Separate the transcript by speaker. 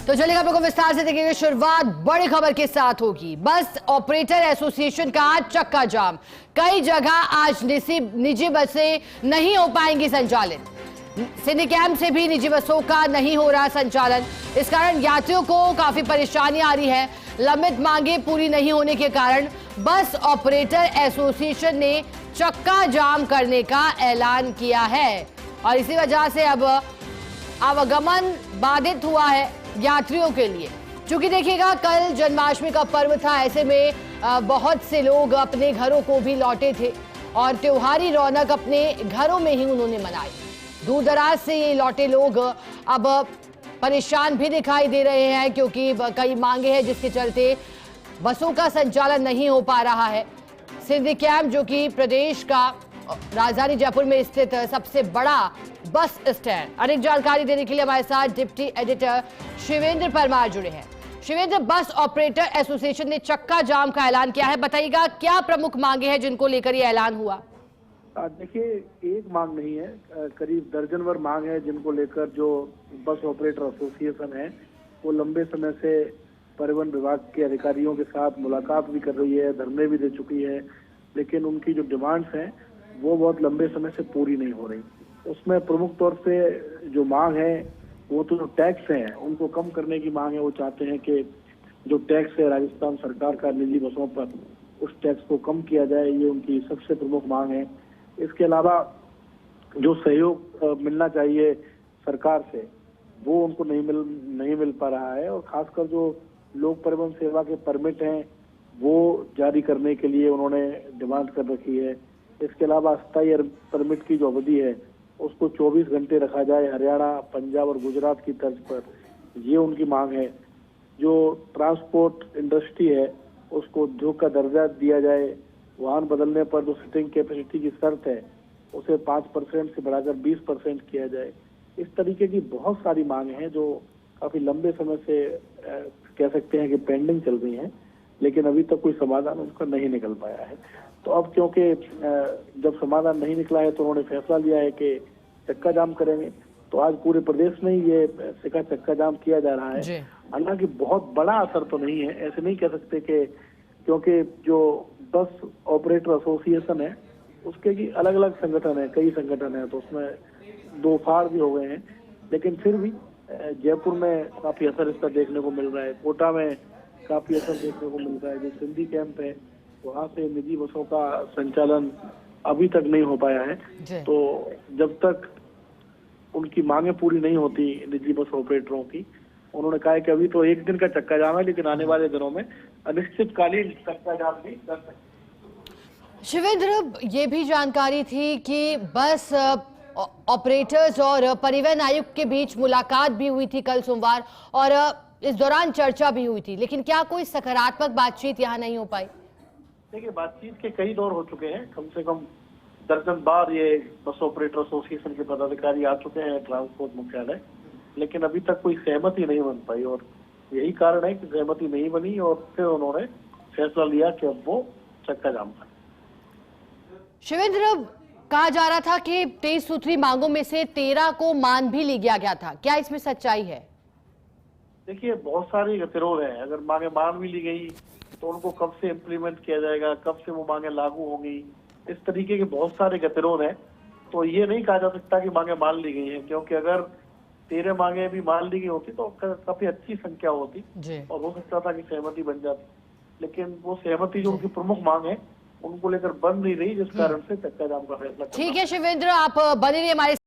Speaker 1: तो चलिए खबर को विस्तार से देखेंगे। शुरुआत बड़ी खबर के साथ होगी। बस ऑपरेटर एसोसिएशन का आज चक्का जाम। कई जगह आज निजी बसें नहीं हो पाएंगी संचालित। सिंडिकेट से भी निजी बसों का नहीं हो रहा संचालन। इस कारण यात्रियों को काफी परेशानी आ रही है। लंबित मांगे पूरी नहीं होने के कारण बस ऑपरेटर एसोसिएशन ने चक्का जाम करने का ऐलान किया है और इसी वजह से अब आवागमन बाधित हुआ है यात्रियों के लिए। क्योंकि देखिएगा, कल जन्माष्टमी का पर्व था, ऐसे में बहुत से लोग अपने घरों को भी लौटे थे और त्योहारी रौनक अपने घरों में ही उन्होंने मनाई। दूर दराज से ये लौटे लोग अब परेशान भी दिखाई दे रहे हैं क्योंकि कई मांगे हैं जिसके चलते बसों का संचालन नहीं हो पा रहा है। सिंडिकेट जो कि प्रदेश का राजधानी जयपुर में स्थित सबसे बड़ा बस स्टैंड। अधिक जानकारी देने के लिए हमारे साथ डिप्टी एडिटर शिवेंद्र परमार जुड़े हैं। शिवेंद्र, बस ऑपरेटर एसोसिएशन ने चक्का जाम का ऐलान किया है, बताइएगा क्या प्रमुख मांगे हैं जिनको लेकर ये ऐलान हुआ?
Speaker 2: देखिए, एक मांग नहीं है, करीब दर्जन भर मांग है जिनको लेकर जो बस ऑपरेटर एसोसिएशन है वो लंबे समय से परिवहन विभाग के अधिकारियों के साथ मुलाकात भी कर रही है, धरने भी दे चुकी है, लेकिन उनकी जो डिमांड्स हैं वो बहुत लंबे समय से पूरी नहीं हो रही। उसमें प्रमुख तौर से जो मांग है वो तो जो टैक्स हैं उनको कम करने की मांग है। वो चाहते हैं कि जो टैक्स है राजस्थान सरकार का निजी बसों पर, उस टैक्स को कम किया जाए, ये उनकी सबसे प्रमुख मांग है। इसके अलावा जो सहयोग मिलना चाहिए सरकार से वो उनको नहीं मिल पा रहा है और खासकर जो लोक परिवहन सेवा के परमिट हैं वो जारी करने के लिए उन्होंने डिमांड कर रखी है। इसके अलावा अस्थायी परमिट की जो अवधि है उसको 24 घंटे रखा जाए हरियाणा, पंजाब और गुजरात की तर्ज पर, ये उनकी मांग है। जो ट्रांसपोर्ट इंडस्ट्री है उसको उद्योग का दर्जा दिया जाए। वाहन बदलने पर जो सीटिंग कैपेसिटी की शर्त है उसे 5% से बढ़ाकर 20% किया जाए। इस तरीके की बहुत सारी मांगे हैं जो काफी लंबे समय से कह सकते हैं कि पेंडिंग चल रही हैं, लेकिन अभी तक कोई समाधान उनका नहीं निकल पाया है। तो अब क्योंकि जब समाधान नहीं निकला है तो उन्होंने फैसला लिया है कि चक्का जाम करेंगे। तो आज पूरे प्रदेश में ये चक्का जाम किया जा रहा है। हालांकि बहुत बड़ा असर तो नहीं है, ऐसे नहीं कह सकते कि, क्योंकि जो बस ऑपरेटर एसोसिएशन है उसके की अलग अलग संगठन है, कई संगठन है, तो उसमें दो फाड़ भी हो गए हैं, लेकिन फिर भी जयपुर में काफी असर इसका देखने को मिल रहा है। कोटा में काफी असर देखने को मिल रहा है। जो सिंधी कैंप है वहाँ से निजी बसों का संचालन अभी तक नहीं हो पाया है। तो जब तक उनकी मांगे पूरी नहीं होती निजी बस ऑपरेटरों की, उन्होंने कहा है कि अभी तो एक दिन का चक्का जाम है, लेकिन आने वाले दिनों में अनिश्चितकालीन चक्का जाम भी कर सकते।
Speaker 1: शिवेंद्र, ये भी जानकारी थी कि बस ऑपरेटर्स और परिवहन आयुक्त के बीच मुलाकात भी हुई थी कल सोमवार और इस दौरान चर्चा भी हुई थी, लेकिन क्या कोई सकारात्मक बातचीत यहाँ नहीं हो पाई?
Speaker 2: देखिए, बातचीत के कई दौर हो चुके हैं, कम से कम दर्जन बार ये बस ऑपरेटर एसोसिएशन के पदाधिकारी आ चुके हैं ट्रांसपोर्ट मुख्यालय, लेकिन अभी तक कोई सहमति नहीं बन पाई और यही कारण है कि सहमति नहीं बनी और फिर उन्होंने फैसला लिया कि अब वो चक्का जाम करें।
Speaker 1: शिवेंद्र, कहा जा रहा था कि 23 सूत्री मांगों में से 13 को मान भी लिया गया था, क्या इसमें सच्चाई है?
Speaker 2: देखिए, बहुत सारे गतिरोध हैं। अगर मांगे मान भी ली गई तो उनको कब से इम्प्लीमेंट किया जाएगा, कब से वो मांगे लागू होंगी, इस तरीके के बहुत सारे गतिरोध हैं। तो ये नहीं कहा जा सकता कि मांगे मान ली गई हैं, क्योंकि अगर 13 मांगे भी मान ली गई होती तो काफी अच्छी संख्या होती और हो सकता था कि सहमति बन जाती, लेकिन वो सहमति जो उनकी प्रमुख मांग है उनको लेकर बन नहीं रही, जिस कारण से चक्का जाम का फैसला।
Speaker 1: ठीक है शिवेंद्र, आप बने रहिए हमारे